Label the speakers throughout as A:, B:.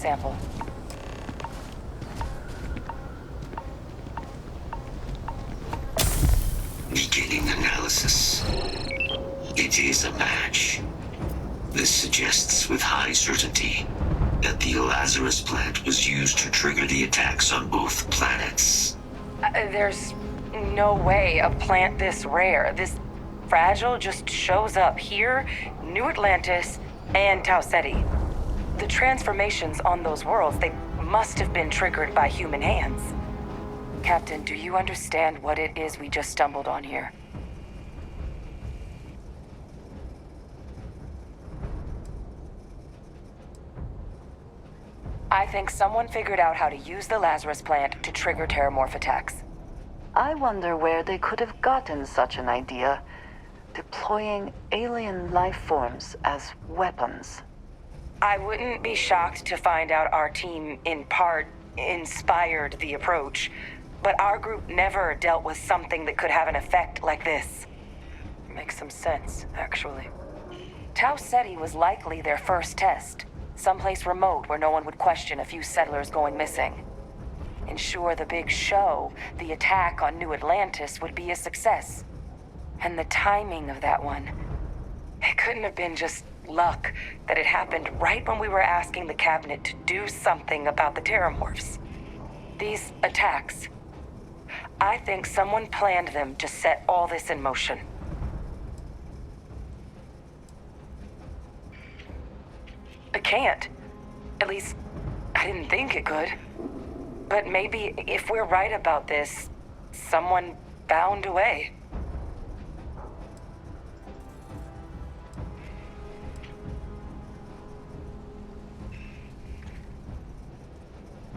A: sample.
B: Beginning analysis. It is a match. This suggests with high certainty that the Lazarus plant was used to trigger the attacks on both planets.
A: There's no way a plant this rare, this fragile, just shows up here, New Atlantis, and Tau Ceti. The transformations on those worlds, they must have been triggered by human hands. Captain, do you understand what it is we just stumbled on here? I think someone figured out how to use the Lazarus plant to trigger Terrormorph attacks.
C: I wonder where they could have gotten such an idea, deploying alien life forms as weapons.
A: I wouldn't be shocked to find out our team, in part, inspired the approach, but our group never dealt with something that could have an effect like this. Makes some sense, actually. Tau Ceti was likely their first test, someplace remote where no one would question a few settlers going missing. Ensure the big show, the attack on New Atlantis, would be a success. And the timing of that one, it couldn't have been just luck that it happened right when we were asking the cabinet to do something about the Terrormorphs. These attacks, I think someone planned them to set all this in motion. It can't. At least, I didn't think it could. But maybe if we're right about this, someone found a way.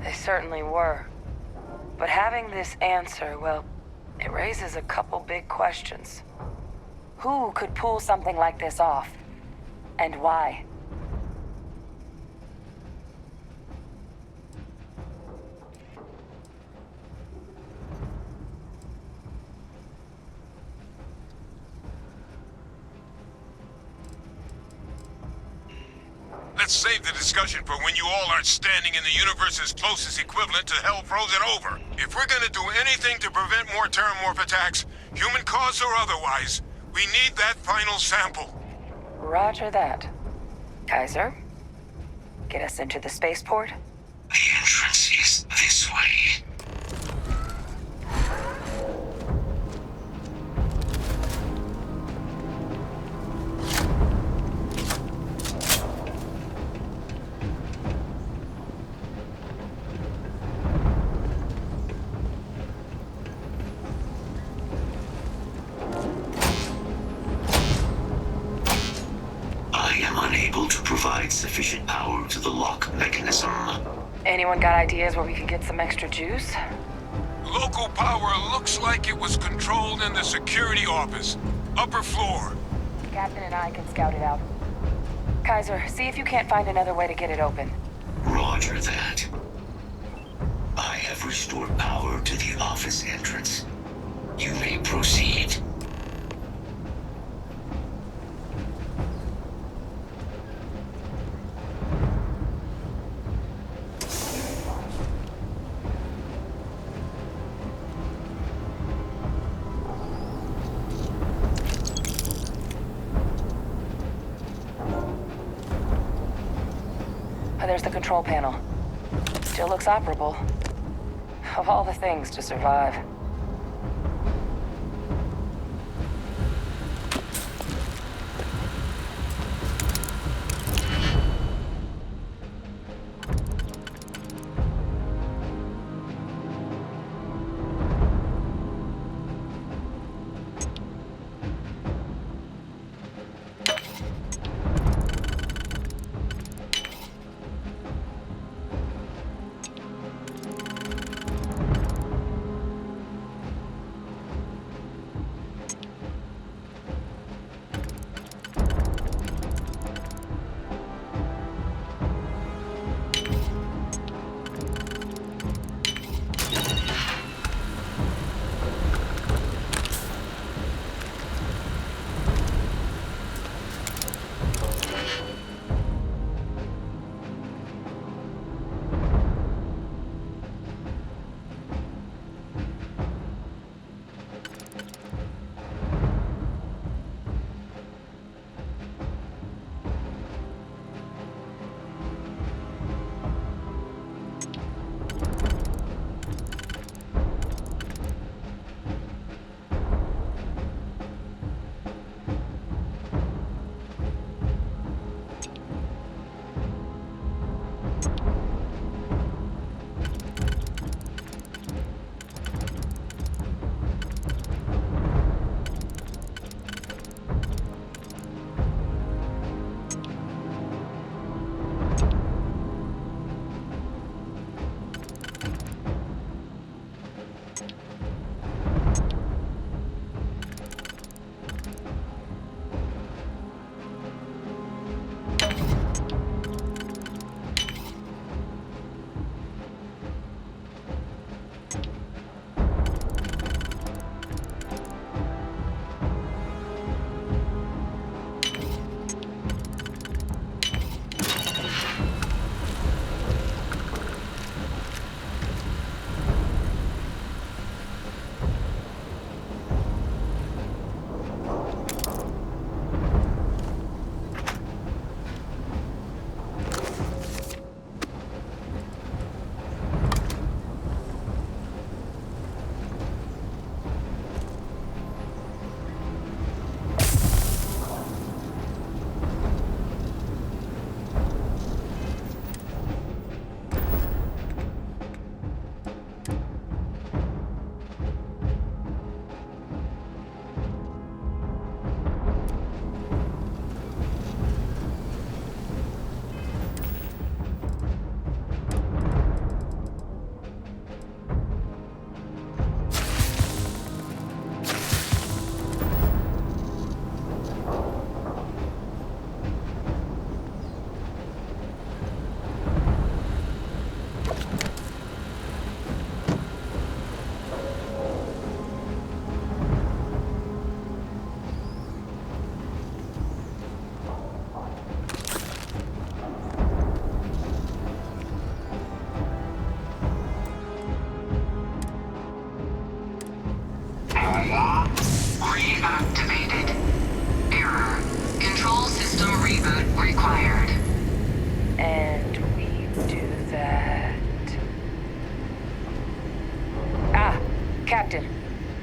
A: They certainly were. But having this answer, well, it raises a couple big questions. Who could pull something like this off? And why?
D: Let's save the discussion for when you all aren't standing in the universe's closest equivalent to hell frozen over. If we're gonna do anything to prevent more Terrormorph attacks, human caused or otherwise, we need that final sample.
A: Roger that. Kaiser, get us into the spaceport?
B: The entrance is this way. Sufficient power to the lock mechanism.
A: Anyone got ideas where we could get some extra juice?
D: Local power looks like it was controlled in the security office. Upper floor.
A: Captain and I can scout it out. Kaiser, see if you can't find another way to get it open.
B: Roger that. I have restored power to the office entrance. You may proceed.
A: There's the control panel. Still looks operable. Of all the things to survive.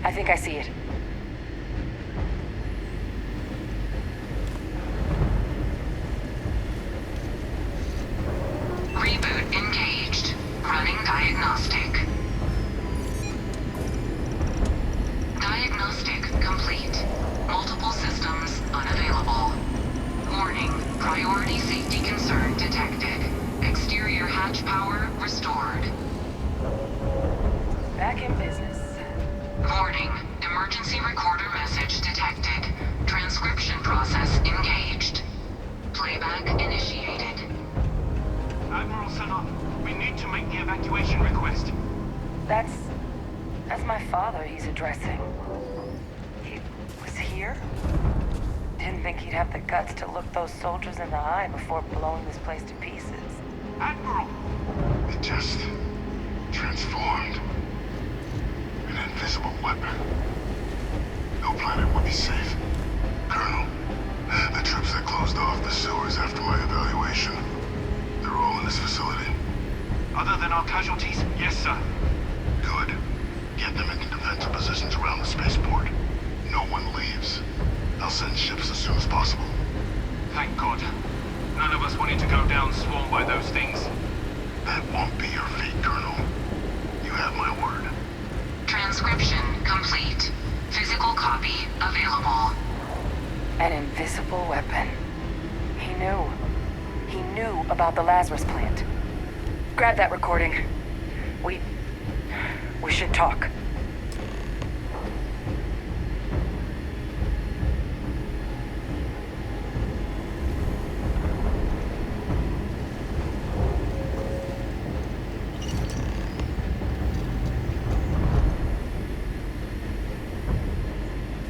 A: I think I see it.
E: Reboot engaged. Running diagnostic. Diagnostic complete. Multiple systems unavailable. Warning, priority safety concern detected. Exterior hatch power restored.
A: Back in business.
E: Warning, emergency recorder message detected. Transcription process engaged. Playback initiated.
F: Admiral Sanon, we need to make the evacuation request.
A: That's my father he's addressing. He was here? Didn't think he'd have the guts to look those soldiers in the eye before blowing this place to pieces.
F: Admiral!
G: It just transformed. An invisible weapon. No planet would be safe. Colonel, the troops that closed off the sewers after my evaluation, they're all in this facility.
F: Other than our casualties? Yes, sir.
G: Good. Get them into defensive positions around the spaceport. No one leaves. I'll send ships as soon as possible.
F: Thank God. None of us wanted to go down swarmed by those things.
G: That won't be your fate, Colonel. You have my word.
E: Transcription complete. Physical copy available.
A: An invisible weapon. He knew. He knew about the Lazarus plant. Grab that recording. We should talk.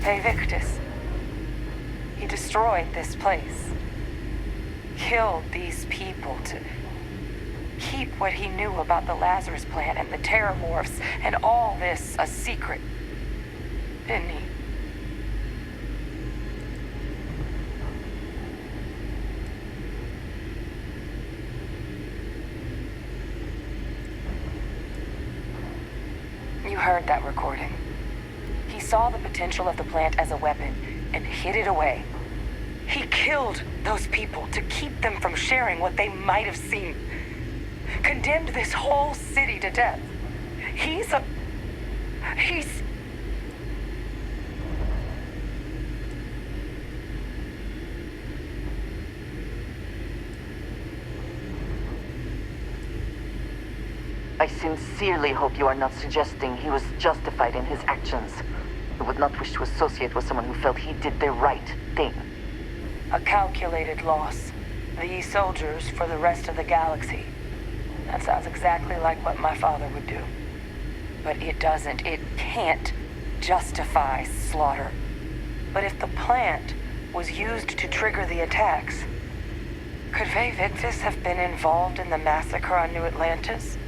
A: Hey, Victus. He destroyed this place. Killed these people to keep what he knew about the Lazarus plant and the Terrormorphs and all this a secret. Didn't he? You heard that recording. He saw the potential of the plant as a weapon and hid it away. He killed those people to keep them from sharing what they might have seen. Condemned this whole city to death. He's...
C: I sincerely hope you are not suggesting he was justified in his actions. I would not wish to associate with someone who felt he did the right thing.
A: a calculated loss. These soldiers for the rest of the galaxy. That sounds exactly like what my father would do. But it doesn't, it can't justify slaughter. But if the plant was used to trigger the attacks, could Ve Victus have been involved in the massacre on New Atlantis?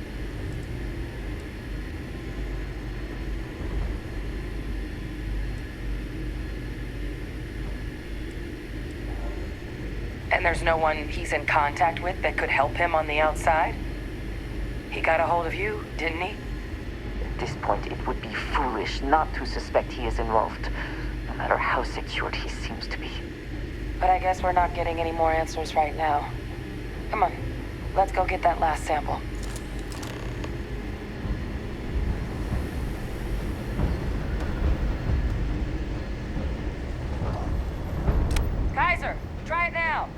A: And there's no one he's in contact with that could help him on the outside? He got a hold of you, didn't he?
C: At this point, it would be foolish not to suspect he is involved, no matter how secured he seems to be.
A: But I guess we're not getting any more answers right now. Come on, let's go get that last sample. Kaiser, try it now.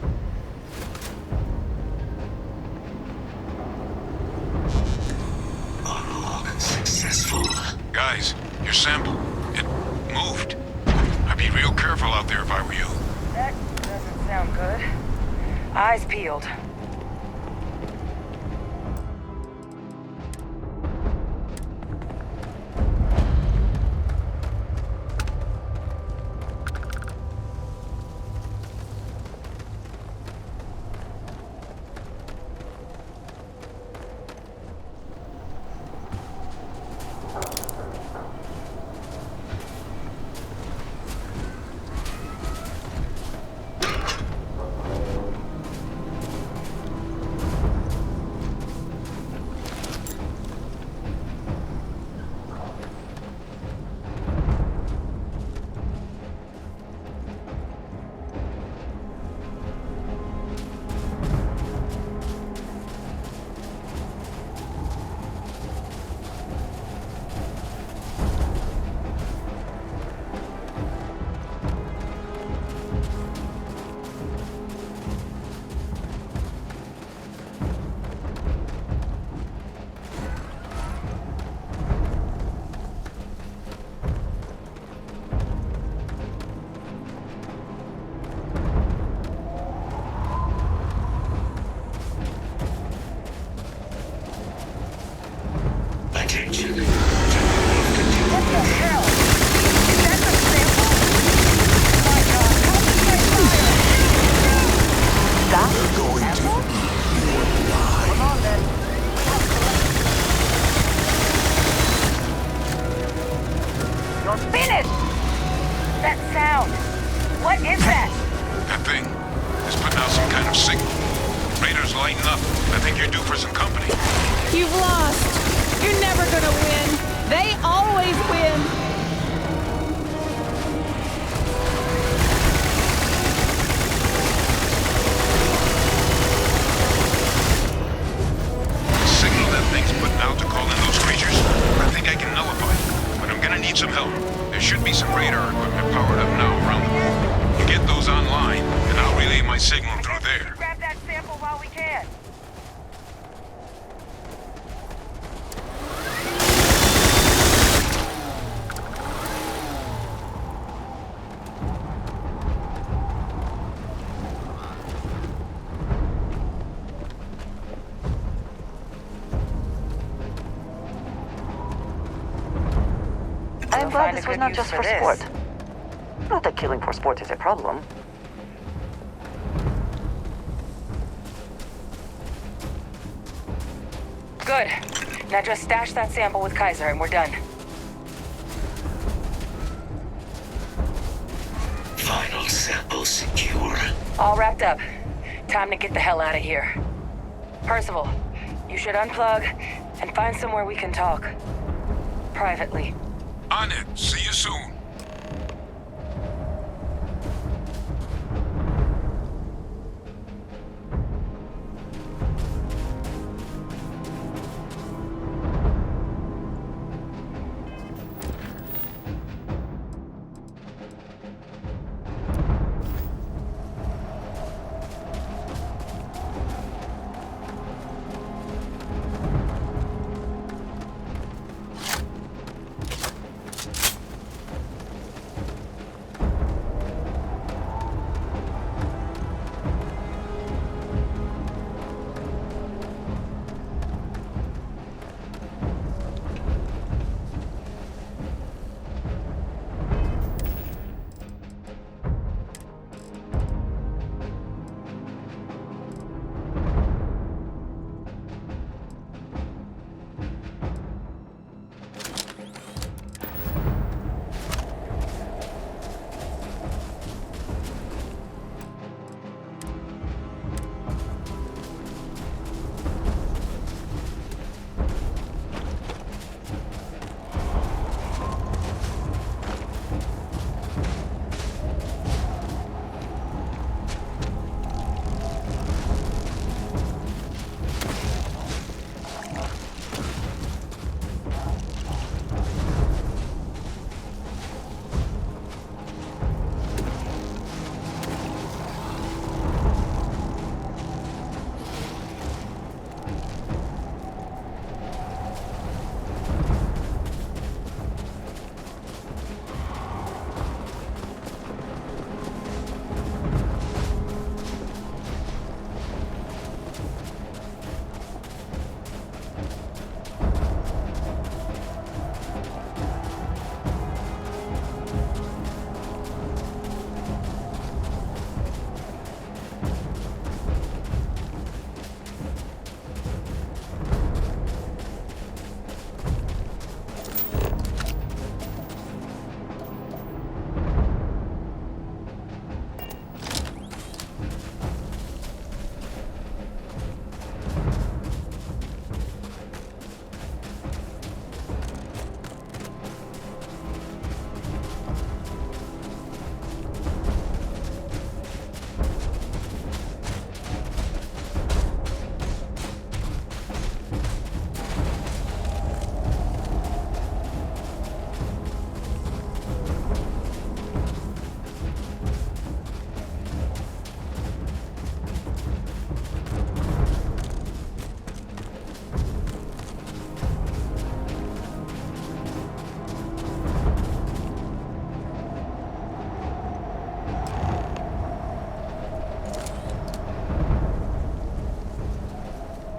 B: Unlock successful.
D: Guys, your sample, it moved. I'd be real careful out there if I were you.
A: That doesn't sound good. Eyes peeled.
H: you've lost. You're never gonna win. They always win.
D: The signal that thing's putting out to call in those creatures, I think I can nullify it. But I'm gonna need some help. There should be some radar equipment powered up now around the world. You get those online, and I'll relay my signal through there.
A: Grab that sample while we can.
C: I'm glad this was not just for sport. Not that killing for sport is a problem.
A: Good. Now just stash that sample with Kaiser and we're done.
B: Final sample secure.
A: All wrapped up. Time to get the hell out of here. Percival, you should unplug and find somewhere we can talk. Privately.
D: On it. See you soon.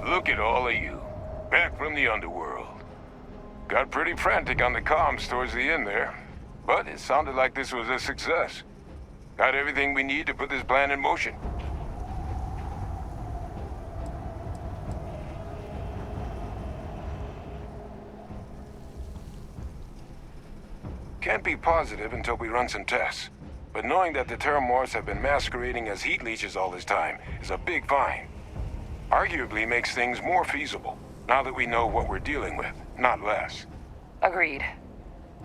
D: Look at all of you. Back from the underworld. Got pretty frantic on the comms towards the end there. But it sounded like this was a success. Got everything we need to put this plan in motion. Can't be positive until we run some tests. But knowing that the Terrormorphs have been masquerading as heat leeches all this time is a big find. Arguably makes things more feasible. Now that we know what we're dealing with, not less.
A: Agreed.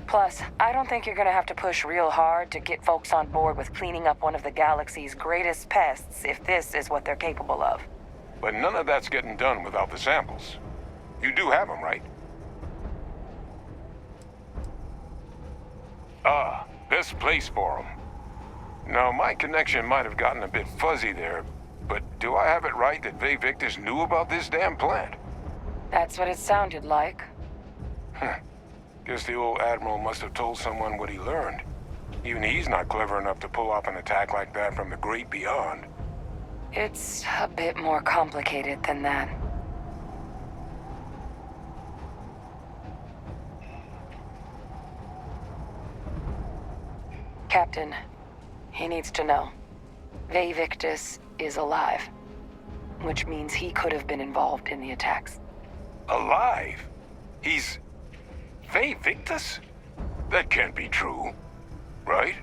A: Plus, I don't think you're gonna have to push real hard to get folks on board with cleaning up one of the galaxy's greatest pests if this is what they're capable of.
D: But none of that's getting done without the samples. You do have them, right? Ah, this place for them. Now, my connection might have gotten a bit fuzzy there, but do I have it right that Ve Victus knew about this damn plant?
A: That's what it sounded like.
D: Guess the old Admiral must have told someone what he learned. Even he's not clever enough to pull off an attack like that from the great beyond.
A: It's a bit more complicated than that. Captain, he needs to know. Ve Victus is alive, which means he could have been involved in the attacks.
D: Alive? He's... Ve Victus? That can't be true, right?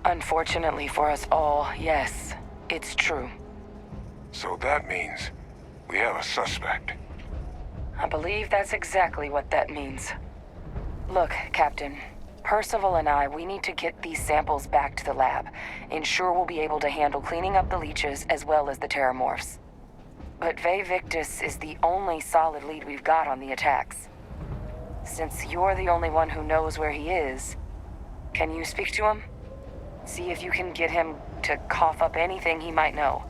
A: Unfortunately for us all, yes, it's true.
D: So that means we have a suspect.
A: I believe that's exactly what that means. Look, Captain, Percival and we need to get these samples back to the lab. Ensure we'll be able to handle cleaning up the leeches as well as the Terrormorphs. But Ve Victus is the only solid lead we've got on the attacks. Since you're the only one who knows where he is, can you speak to him? See if you can get him to cough up anything he might know.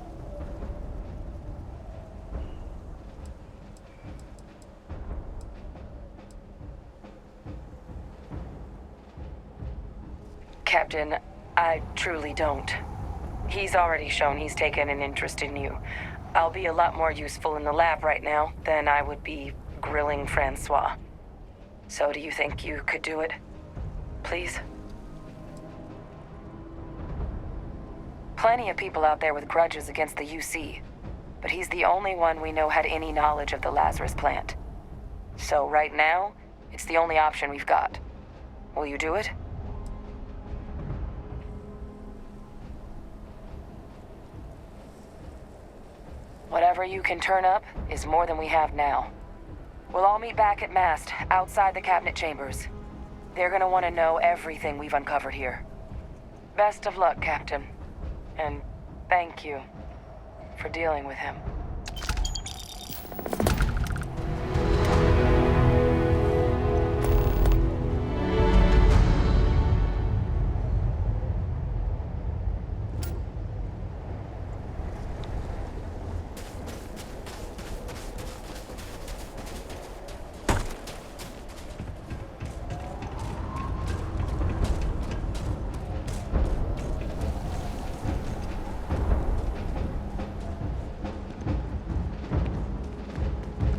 A: Captain, I truly don't. He's already shown he's taken an interest in you. I'll be a lot more useful in the lab right now than I would be grilling Francois. So do you think you could do it? Please? Plenty of people out there with grudges against the UC, but he's the only one we know had any knowledge of the Lazarus plant. So right now, it's the only option we've got. Will you do it? Whatever you can turn up is more than we have now. We'll all meet back at Mast, outside the cabinet chambers. They're gonna want to know everything we've uncovered here. Best of luck, Captain. And thank you for dealing with him.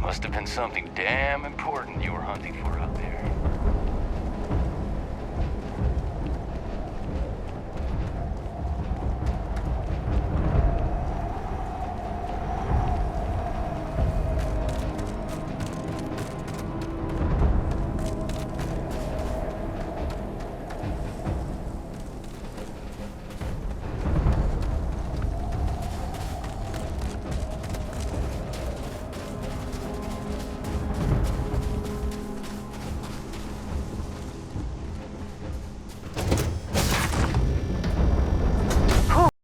I: Must have been something damn important you were hunting for out there.